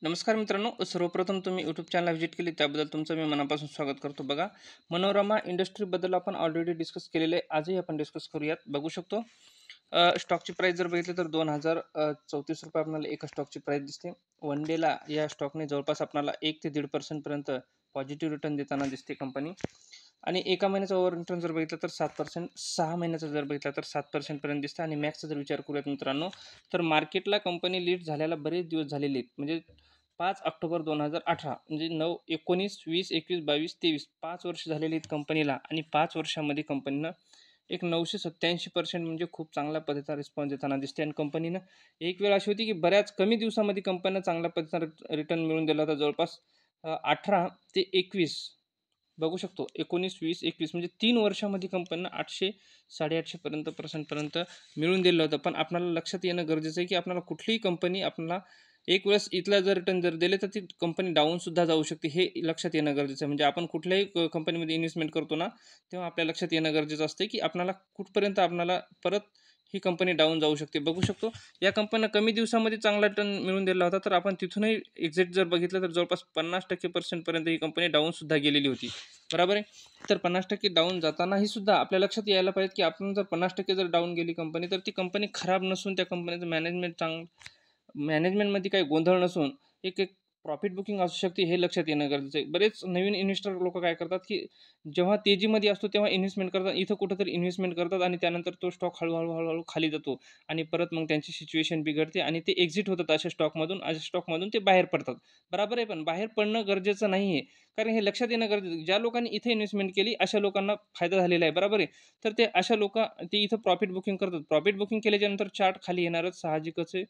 नमस्कार मित्रांनो, सर्वप्रथम तुम्ही यूट्यूब चॅनल व्हिजिट केली त्याबद्दल तुमचं मी मनापासून स्वागत करतो. बघा, मनोरमा इंडस्ट्रीबद्दल आपण ऑलरेडी डिस्कस केलेले आहे. आजही आपण डिस्कस करूयात. बघू शकतो स्टॉकची प्राईस जर बघितली तर ₹2034 आपल्याला एका स्टॉकची प्राईस दिसते. वन डेला या स्टॉकने जवळपास आपल्याला 1 ते 1.5% पर्यंत पॉझिटिव्ह रिटर्न देताना दिसते कंपनी. आणि एका महिन्याचा ओव्हर रिटर्न जर बघितलं तर 7%, 6 महिन्याचा जर बघितला तर 7% पर्यंत दिसतं. आणि मॅक्सचा जर विचार करूयात मित्रांनो, तर मार्केटला कंपनी लीड झाल्याला बरेच दिवस झालेले आहेत. म्हणजे 5 ऑक्टोबर 2018 म्हणजे 9, 19, 20, 21, 22, 23 5 वर्ष झालेली आहेत कंपनीला. आणि 5 वर्षामध्ये कंपनीनं एक 987% म्हणजे खूप चांगल्या पद्धतीचा रिस्पॉन्स देताना दिसते. आणि कंपनीनं एक वेळ अशी होती की बऱ्याच कमी दिवसामध्ये कंपनीनं चांगल्या पद्धतीचा रिटर्न मिळवून दिला होता. जवळपास 18 ते 21 बघू शकतो. 19, 20, 21 म्हणजे 3 वर्षामध्ये कंपनीनं 800, 850 पर्यंत मिळवून दिलं होतं. पण आपल्याला लक्षात येणं गरजेचं आहे की आपल्याला कुठलीही कंपनी आपल्याला एक वेळेस इथला जर रिटर्न जर दिले तर ती कंपनी डाऊनसुद्धा जाऊ शकते, हे लक्षात येणं गरजेचं आहे. म्हणजे आपण कुठल्याही कंपनीमध्ये इन्व्हेस्टमेंट करतो ना, तेव्हा आपल्या लक्षात येणं गरजेचं असते की आपल्याला कुठपर्यंत आपल्याला परत ही कंपनी डाऊन जाऊ शकते. बघू शकतो या कंपनीनं कमी दिवसामध्ये चांगला रिटर्न मिळवून दिला होता. तर आपण तिथूनही एक्झिट जर बघितलं तर जवळपास 50% पर्यंत ही कंपनी डाऊनसुद्धा गेलेली होती. बरोबर आहे. तर 50% डाऊन जातानाही सुद्धा आपल्या लक्षात यायला पाहिजे की आपण जर 50% जर डाऊन गेली कंपनी, तर ती कंपनी खराब नसून त्या कंपनीचं मॅनेजमेंटमध्ये काही गोंधळ नसून एक एक प्रॉफिट बुकिंग असू शकते, हे लक्षात येणं गरजेचं आहे. बरेच नवीन इन्व्हेस्टर लोक काय करतात की जेव्हा तेजीमध्ये असतो तेव्हा इन्व्हेस्टमेंट करतात, इथं कुठंतरी इन्व्हेस्टमेंट करतात आणि त्यानंतर तो स्टॉक हळूहळू खाली जातो. आणि परत मग त्यांची सिच्युएशन बिघडते आणि ते एक्झिट होतात अशा स्टॉकमधून ते बाहेर पडतात. बरोबर आहे. पण बाहेर पडणं गरजेचं नाही आहे. कारण हे लक्षात येणं गरजेचं आहे, ज्या लोकांनी इथे इन्व्हेस्टमेंट केली अशा लोकांना फायदा झालेला आहे. बरोबर आहे. तर ते अशा ते इथं प्रॉफिट बुकिंग करतात. प्रॉफिट बुकिंग केल्याच्यानंतर चार्ट खाली येणारच, साहजिकच आहे.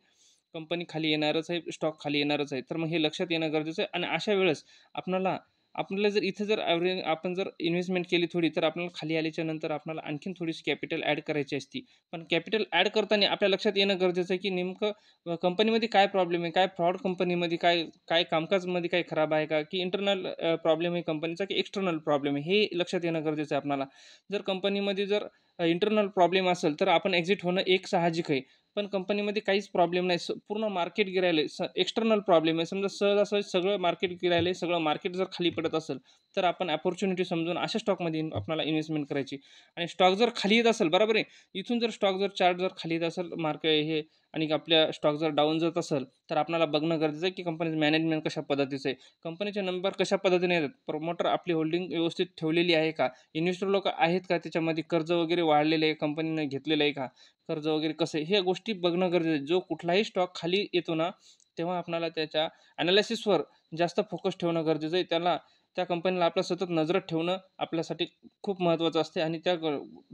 कंपनी खाली येणारच आहे, स्टॉक खाली येणारच आहे. तर मग हे लक्षात येणं गरजेचं आहे. आणि अशा वेळेस आपल्याला जर इथं जर आपण जर इन्व्हेस्टमेंट केली थोडी, तर आपल्याला खाली आल्याच्या नंतर आपल्याला आणखीन थोडीशी कॅपिटल ॲड करायची असती. पण कॅपिटल ॲड करताना आपल्या लक्षात येणं गरजेचं आहे की नेमकं कंपनीमध्ये काय प्रॉब्लेम आहे, काय फ्रॉड कंपनीमध्ये काय काय कामकाजमध्ये काय खराब आहे का, की इंटरनल प्रॉब्लेम आहे कंपनीचा, की एक्सटर्नल प्रॉब्लेम आहे, हे लक्षात येणं गरजेचं आहे आपल्याला. जर कंपनीमध्ये जर इंटरनल प्रॉब्लेम असेल तर आपण एक्झिट होणं एक साहजिक आहे. पण कंपनीमध्ये काहीच प्रॉब्लेम नाही, पूर्ण मार्केट गिरायलंय, एक्सटर्नल प्रॉब्लेम आहे. समजा सहजासहजी सगळं मार्केट गिरायलंय, सगळं मार्केट जर खाली पडत असेल, तर आपण अपॉर्च्युनिटी समजून अशा स्टॉकमध्ये आपल्याला इन्व्हेस्टमेंट करायची. आणि स्टॉक जर खाली येत असेल, बरोबर आहे, इथून जर स्टॉक जर चार्ट जर खाली येत असेल मार्केट हे, आणि आपल्या स्टॉक जर डाऊन जात असेल, तर आपल्याला बघणं गरजेचं आहे की कंपनीचं मॅनेजमेंट कशा पद्धतीचं आहे, कंपनीचे नंबर कशा पद्धतीने येतात, प्रमोटर आपली होल्डिंग व्यवस्थित ठेवलेली आहे का, इन्व्हेस्टर लोक आहेत का, त्याच्यामध्ये कर्ज वगैरे वाढलेलं आहे, कंपनीने घेतलेलं आहे का, कर्ज वगैरे कसं आहे, ह्या गोष्टी बघणं गरजेचं आहे. जो कुठलाही स्टॉक खाली येतो ना, तेव्हा आपल्याला त्याच्या ॲनालिसिसवर जास्त फोकस ठेवणं गरजेचं आहे. त्या कंपनीला आपल्या सतत नजरेत ठेवणं आपल्यासाठी खूप महत्त्वाचं असते. आणि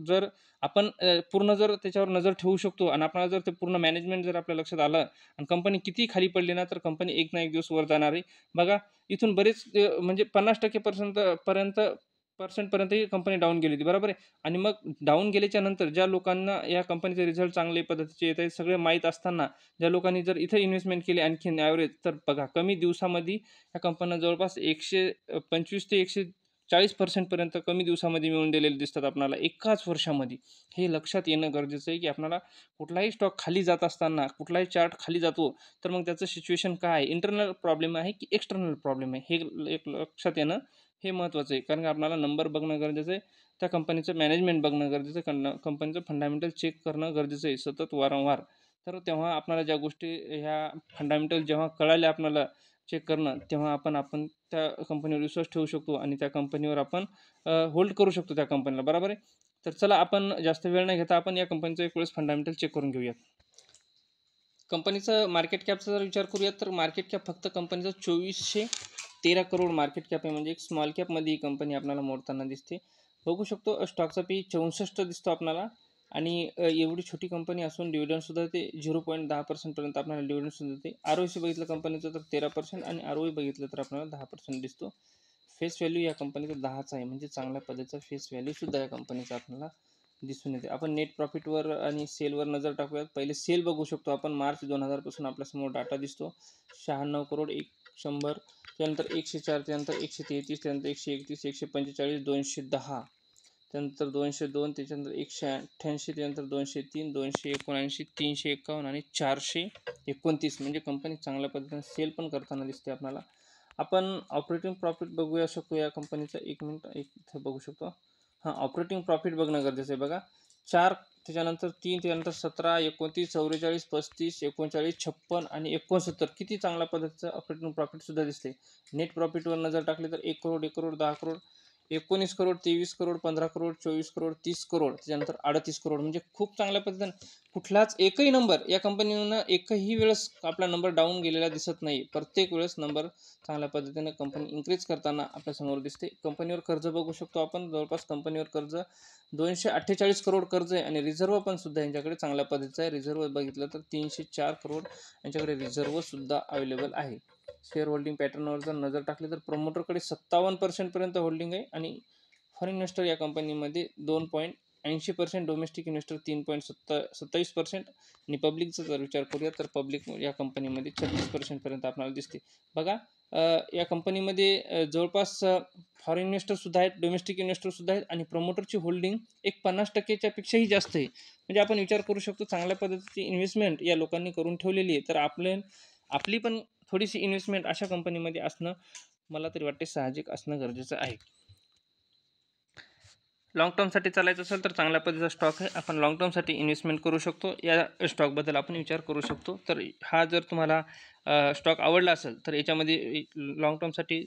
जर आपण पूर्ण जर त्याच्यावर नजर ठेवू शकतो आणि आपल्याला जर ते पूर्ण मॅनेजमेंट जर आपल्या लक्षात आलं आणि कंपनी किती खाली पडली ना, तर कंपनी एक ना एक दिवस वर जाणार आहे. बघा, इथून बरेच म्हणजे 50% पर्यंत ही कंपनी डाऊन गेली होती. बरोबर आहे. आणि मग डाऊन गेल्याच्या नंतर ज्या लोकांना या कंपनीचे रिझल्ट चांगल्या पद्धतीचे येत आहेत सगळे माहीत असताना, ज्या लोकांनी जर इथं इन्व्हेस्टमेंट केली आणखीन ॲव्हरेज, तर बघा कमी दिवसामध्ये या कंपन्या जवळपास 125 ते 140% पर्यंत कमी दिवसामध्ये मिळवून दिलेले दिसतात आपल्याला एकाच वर्षामध्ये. हे लक्षात येणं गरजेचं आहे की आपल्याला कुठलाही स्टॉक खाली जात असताना, कुठलाही चार्ट खाली जातो, तर मग त्याचं सिच्युएशन काय आहे, इंटरनल प्रॉब्लेम आहे की एक्सटर्नल प्रॉब्लेम आहे, हे एक लक्षात येणं हे महत्त्वाचं आहे. कारण आपल्याला नंबर बघणं गरजेचं आहे, त्या कंपनीचं मॅनेजमेंट बघणं गरजेचं आहे, कंपनीचं फंडामेंटल चेक करणं गरजेचं आहे सतत वारंवार. तर तेव्हा आपल्याला ज्या गोष्टी ह्या फंडामेंटल जेव्हा कळाल्या आपल्याला चेक करणं, तेव्हा आपण त्या कंपनीवर विश्वास ठेवू शकतो आणि त्या कंपनीवर आपण होल्ड करू शकतो त्या कंपनीला. बरोबर आहे. तर चला, आपण जास्त वेळ न घेता आपण या कंपनीचं एक वेळेस फंडामेंटल चेक करून घेऊयात. कंपनीचं मार्केट कॅपचा जर विचार करूयात, तर मार्केट कॅप फक्त कंपनीचं 2413 करोड मार्केट कॅप आहे. म्हणजे एक स्मॉल कॅपमध्ये ही कंपनी आपल्याला मोडताना दिसते. बघू शकतो स्टॉकचा पी 64 दिसतो आपल्याला. आणि एवढी छोटी कंपनी असून डिव्हिडंडसुद्धा ते 0.10% पर्यंत आपल्याला डिव्हिडंडसुद्धा देते. ROC बघितलं कंपनीचं तर 13% आणि ROE बघितलं तर आपल्याला 10% दिसतो. फेस व्हॅल्यू या कंपनीचा 10चा आहे. म्हणजे चांगल्या पद्धतीचा फेस व्हॅल्यूसुद्धा या कंपनीचा आपल्याला दिसून येते. आपण नेट प्रॉफिटवर आणि सेलवर नजर टाकूयात. पहिले सेल बघू शकतो आपण. मार्च 2000 पासून आपल्यासमोर डाटा दिसतो. 96 करोड, 100, त्यानंतर 104, त्यानंतर 133, त्यानंतर 131, 145, 210. त्यानंतर 202, त्याच्यानंतर 188, त्यानंतर 203, 279, 351 आणि 429. म्हणजे कंपनी चांगल्या पद्धतीने सेल पण करताना दिसते आपल्याला. आपण ऑपरेटिंग प्रॉफिट बघूया शकतो या कंपनीचा. एक मिनिट, इथं बघू शकतो. हां, ऑपरेटिंग प्रॉफिट बघणं गरजेचं आहे. बघा 4, त्याच्यानंतर 3, त्याच्यानंतर 17, 29, 44, 35, 39, 56 आणि 69. किती चांगल्या पद्धतीचं ऑपरेटिंग प्रॉफिटसुद्धा दिसते. नेट प्रॉफिटवर नजर टाकली तर 1 करोड, 1 करोड, 10 करोड, 19 करोड, 23 करोड, 15 करोड, 24 करोड, 30 करोड, त्याच्यानंतर 38 करोड. म्हणजे खूप चांगल्या पद्धतीनं कुठलाच एकही नंबर या कंपनीनं एकही वेळेस आपला नंबर डाऊन गेलेला दिसत नाही. प्रत्येक वेळेस नंबर चांगल्या पद्धतीने कंपनी इन्क्रीज करताना आपल्यासमोर दिसते. कंपनीवर कर्ज बघू शकतो आपण. जवळपास कंपनीवर कर्ज 248 करोड कर्ज आहे आणि रिझर्व्ह पण सुद्धा यांच्याकडे चांगल्या पद्धतीचं आहे. रिझर्व्ह बघितलं तर 304 करोड यांच्याकडे रिझर्व्ह सुद्धा अवेलेबल आहे. शेअर होल्डिंग पॅटर्नवर जर नजर टाकली तर प्रमोटरकडे 57% पर्यंत होल्डिंग आहे आणि फॉरेन इन्व्हेस्टर या कंपनीमध्ये 2.80%, डोमेस्टिक इन्व्हेस्टर 3.27% आणि पब्लिकचा जर विचार करूया तर पब्लिक या कंपनीमध्ये 36% पर्यंत आपल्याला दिसते. बघा या कंपनीमध्ये जवळपास फॉरेन इन्व्हेस्टरसुद्धा आहेत, डोमेस्टिक इन्व्हेस्टरसुद्धा आहेत आणि प्रमोटरची होल्डिंग एक 50%च्या पेक्षाही जास्त आहे. म्हणजे आपण विचार करू शकतो चांगल्या पद्धतीची इन्व्हेस्टमेंट या लोकांनी करून ठेवलेली आहे. तर आपली पण थोडीशी इन्व्हेस्टमेंट अशा कंपनीमध्ये असणं मला तरी वाटते साहजिक असणं गरजेचं आहे. लाँग टर्मसाठी चालायचं असेल तर चांगल्या पद्धतीचा स्टॉक आहे. आपण लाँग टर्मसाठी इन्व्हेस्टमेंट करू शकतो. या स्टॉकबद्दल आपण विचार करू शकतो. तर हा जर तुम्हाला स्टॉक आवडला असेल तर याच्यामध्ये लाँग टर्मसाठी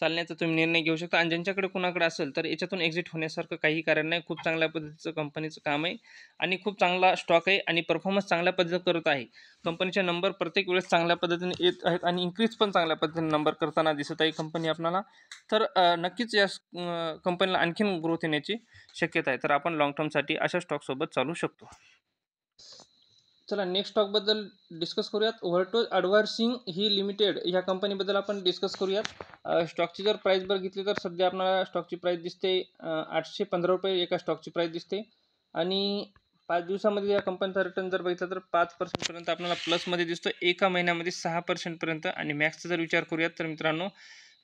चालण्याचा तुम्ही निर्णय घेऊ शकता आणि ज्यांच्याकडे कुणाकडे असेल तर याच्यातून एक्झिट होण्यासारखं काही कारण नाही. खूप चांगल्या पद्धतीचं कंपनीचं काम आहे आणि खूप चांगला स्टॉक आहे आणि परफॉर्मन्स चांगल्या पद्धतीनं करत आहे. कंपनीचे नंबर प्रत्येक वेळेस चांगल्या पद्धतीने येत आहेत आणि इन्क्रीज पण चांगल्या पद्धतीने नंबर करताना दिसत आहे कंपनी आपल्याला. तर नक्कीच या कंपनीला आणखीन ग्रोथ येण्याची शक्यता आहे. तर आपण लाँग टर्मसाठी अशा स्टॉकसोबत चालू शकतो. चला नेक्स्ट स्टॉकबद्दल डिस्कस करूयात. व्हर्टोज ॲडव्हान्सिंग ही लिमिटेड ह्या कंपनीबद्दल आपण डिस्कस करूयात. स्टॉकची जर प्राईस बघितली तर सध्या आपल्याला स्टॉकची प्राईस दिसते ₹815 एका स्टॉकची प्राईस दिसते आणि 5 दिवसामध्ये या कंपनीचा रिटर्न जर बघितला तर 5% पर्यंत आपल्याला प्लसमध्ये दिसतो. एका महिन्यामध्ये 6% पर्यंत आणि मॅक्सचा जर विचार करूयात तर मित्रांनो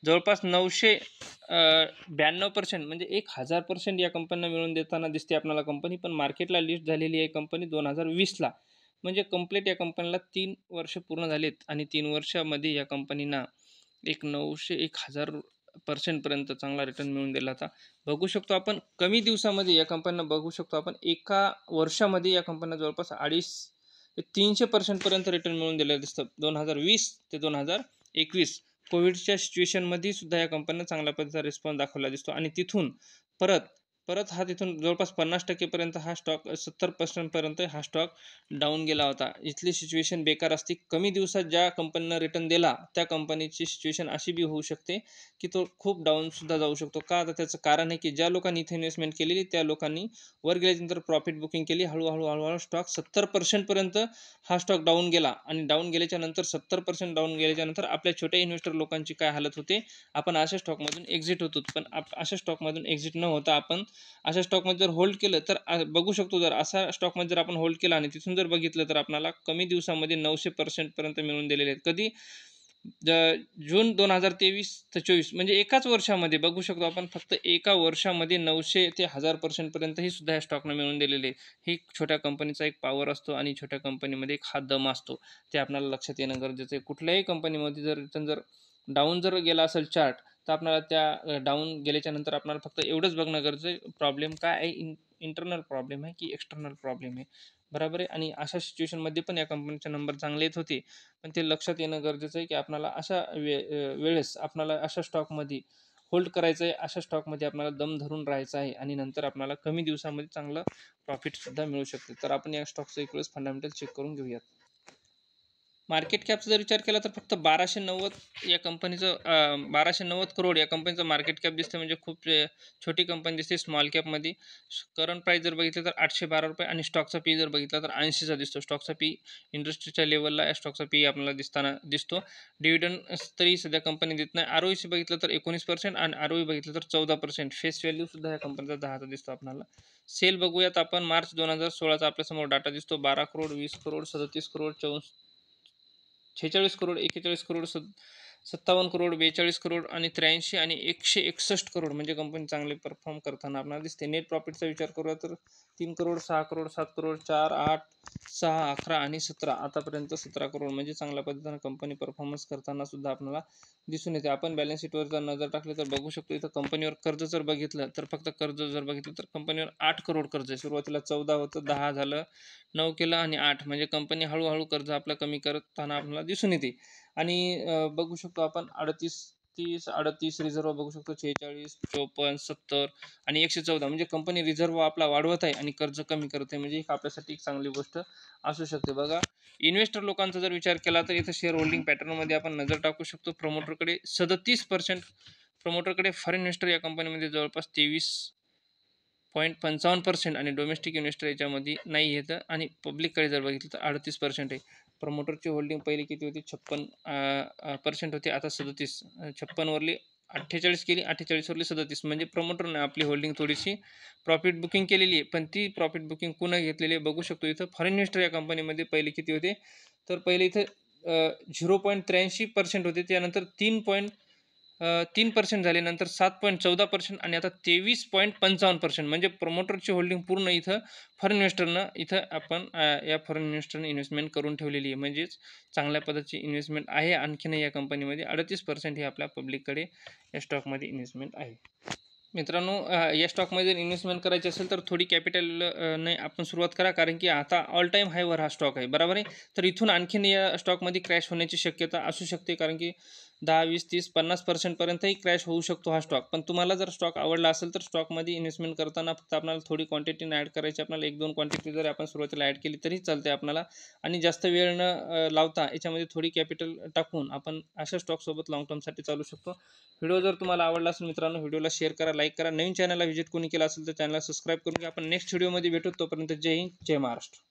जवळपास 992% म्हणजे 1000% या कंपनीला मिळून देताना दिसते आपल्याला कंपनी. पण मार्केटला लिस्ट झालेली आहे कंपनी 2020ला. म्हणजे कंप्लीट या कंपनीला 3 वर्ष पूर्ण झालेत आणि 3 वर्षामध्ये या कंपनीना एक 1000% पर्यंत चांगला रिटर्न मिळून दिला होता. बघू शकतो आपण कमी दिवसामध्ये या कंपनीला बघू शकतो आपण एका वर्षामध्ये या कंपनीला जवळपास 250 ते 300% पर्यंत रिटर्न मिळून दिलेलं दिसतं. 2020 ते 2021 कोविडच्या सिच्युएशनमध्ये सुद्धा या कंपनीनं चांगल्या पद्धतीचा रिस्पॉन्स दाखवला दिसतो आणि तिथून परत हा तिथून जवळपास 50% पर्यंत हा स्टॉक 70% पर्यंत हा स्टॉक डाऊन गेला होता. इथली सिच्युएशन बेकार असते. कमी दिवसात ज्या कंपनीनं रिटर्न दिला त्या कंपनीची सिच्युएशन अशी बी होऊ शकते की तो खूप डाऊनसुद्धा जाऊ शकतो. का? तर त्याचं कारण आहे की ज्या लोकांनी इथे इन्व्हेस्टमेंट केलेली त्या लोकांनी वर गेल्यानंतर प्रॉफिट बुकिंग केली. हळूहळू स्टॉक 70% पर्यंत हा स्टॉक डाऊन गेला आणि डाऊन गेल्याच्या नंतर 70% डाऊन गेल्याच्या नंतर आपल्या छोट्या इन्व्हेस्टर लोकांची काय हालत होते. आपण अशा स्टॉकमधून एक्झिट होतो. पण अशा स्टॉकमधून एक्झिट न होता आपण अशा स्टॉकमध्ये जर होल्ड केलं तर बघू शकतो. जर अशा स्टॉकमध्ये जर आपण होल्ड केला आणि तिथून जर बघितलं तर आपल्याला कमी दिवसामध्ये 900% पर्यंत मिळून दिलेले आहेत. कधी? जून 2023 ते 24 म्हणजे एकाच वर्षामध्ये बघू शकतो आपण. फक्त एका वर्षामध्ये 900 ते 1000% पर्यंत ही सुद्धा या स्टॉकनं मिळून दिलेले आहे. ही छोट्या कंपनीचा एक पॉवर असतो आणि छोट्या कंपनीमध्ये एक हा दम असतो. ते आपल्याला लक्षात येणं गरजेचं आहे. कुठल्याही कंपनीमध्ये जर रिटर्न जर डाऊन जर गेला असेल चार्ट तर आपल्याला त्या डाऊन गेल्याच्या नंतर आपल्याला फक्त एवढंच बघणं गरजेचं आहे प्रॉब्लेम काय आहे, इंटरनल प्रॉब्लेम आहे की एक्सटर्नल प्रॉब्लेम आहे. बरोबर आहे. आणि अशा सिच्युएशनमध्ये पण या कंपनीचे नंबर चांगले येत होते. पण ते लक्षात येणं गरजेचं आहे की आपल्याला अशा वेळेस आपल्याला अशा स्टॉकमध्ये होल्ड करायचं आहे. अशा स्टॉकमध्ये आपल्याला दम धरून राहायचं आहे आणि नंतर आपल्याला कमी दिवसामध्ये चांगलं प्रॉफिटसुद्धा मिळू शकते. तर आपण या स्टॉकचं एक वेळेस फंडामेंटल चेक करून घेऊयात. मार्केट कॅपचा जर विचार केला तर फक्त 1290 या कंपनीचं 1290 करोड या कंपनीचं मार्केट कॅप दिसते. म्हणजे खूप छोटी कंपनी दिसते स्मॉल कॅपमध्ये. करंट प्राईस जर बघितलं तर ₹812 आणि स्टॉकचा पी जर बघितला तर 80चा दिसतो. स्टॉकचा पी इंडस्ट्रीच्या लेवलला या स्टॉकचा पी आपल्याला दिसतो. डिव्हिडंड तरी सध्या कंपनी देत नाही. ROE बघितलं तर 19% आणि ROE बघितलं तर 14%. फेस व्हॅल्यूसुद्धा या कंपनीचा 10चा दिसतो आपल्याला. सेल बघूयात आपण. मार्च 2016चा आपल्यासमोर डाटा दिसतो. 12 करोड, 20 करोड, 37 करोड, 46 करोड, 41 करोड, 57 करोड, 42 करोड आणि 83 आणि 161 करोड म्हणजे कंपनी चांगले परफॉर्म करताना आपल्याला दिसते. नेट प्रॉफिटचा विचार करूया तर 3 करोड, 6 करोड, 7 करोड, 4, 8, 6, 11 आणि 17 आतापर्यंत 17 करोड म्हणजे चांगल्या पद्धतीनं कंपनी परफॉर्मन्स करताना सुद्धा आपल्याला दिसून येते. आपण बॅलन्स शीटवर जर नजर टाकली तर बघू शकतो इथं कंपनीवर कर्ज जर बघितलं तर फक्त कर्ज जर बघितलं तर कंपनीवर 8 करोड कर्ज आहे. सुरुवातीला 14 होतं, 10 झालं, 9 केलं आणि 8 म्हणजे कंपनी हळूहळू कर्ज आपलं कमी करताना आपल्याला दिसून येते. आणि बघू शकतो आपण 38 रिझर्व्ह बघू शकतो, 46, 54, 70 आणि 114 म्हणजे कंपनी रिझर्व्ह आपला वाढवत आहे आणि कर्ज कमी करत आहे, म्हणजे एक आपल्यासाठी एक चांगली गोष्ट असू शकते. बघा, इन्व्हेस्टर लोकांचा जर विचार केला तर इथं शेअर होल्डिंग पॅटर्नमध्ये आपण नजर टाकू शकतो. प्रमोटरकडे 37%, प्रमोटरकडे फॉरेन इन्व्हेस्टर या कंपनीमध्ये जवळपास 23.55% आणि डोमेस्टिक इन्व्हेस्टर याच्यामध्ये नाही येतं. आणि पब्लिककडे जर बघितलं तर 38% आहे. प्रमोटरची होल्डिंग पहिली किती होती? 56% होती, आता 37. 56 वरली 48 केली, 48 वरली 37 म्हणजे प्रमोटरने आपली होल्डिंग थोडीशी प्रॉफिट बुकिंग केलेली आहे. पण ती प्रॉफिट बुकिंग कुणा घेतलेली आहे बघू शकतो इथं. फॉरेन इन्व्हेस्टर या कंपनीमध्ये पहिले किती होते? तर पहिले इथं 0.83% होते, त्यानंतर 3% झाले, नंतर 7.14% आणि आता 23.55% म्हणजे प्रमोटरची होल्डिंग पूर्ण इथं फॉरेन इन्व्हेस्टरनं इथं आपण या फॉरेन इन्व्हेस्टरने इन्व्हेस्टमेंट करून ठेवलेली आहे. म्हणजेच चांगल्या पद्धतीची इन्व्हेस्टमेंट आहे. आणखीनही या कंपनीमध्ये 38% ही आपल्या पब्लिककडे या स्टॉकमध्ये इन्व्हेस्टमेंट आहे. मित्रांनो, या स्टॉकमध्ये जर इन्व्हेस्टमेंट करायची असेल तर थोडी कॅपिटल ने आपण सुरुवात करा, कारण की आता ऑल टाईम हायवर हा स्टॉक आहे, बरोबर आहे. तर इथून आणखीन या स्टॉकमध्ये क्रॅश होण्याची शक्यता असू शकते, कारण की 10, 20, 30, 50% पर्यंतही क्रॅश होऊ शकतो हा स्टॉक. पण तुम्हाला जर स्टॉक आवडला असेल तर स्टॉकमध्ये इन्व्हेस्टमेंट करताना फक्त आपल्याला थोडी क्वांटिटीने ॲड करायची. आपल्याला 1-2 क्वांटिटी जर आपण सुरुवातीला ॲड केली तरी चालते आपल्याला. आणि जास्त वेळ न लावता याच्यामध्ये थोडी कॅपिटल टाकून आपण अशा स्टॉकसोबत लाँग टर्मसाठी चालू शकतो. व्हिडिओ जर तुम्हाला आवडला असेल मित्रांनो, व्हिडिओला शेअर करा, लाईक करा. नवीन चॅनलला व्हिजिट कोणी केला असेल तर चॅनलला सबस्क्राईब करून घ्या. आपण नेक्स्ट व्हिडिओमध्ये भेटू. तोपर्यंत जय हिंद, जय महाराष्ट्र.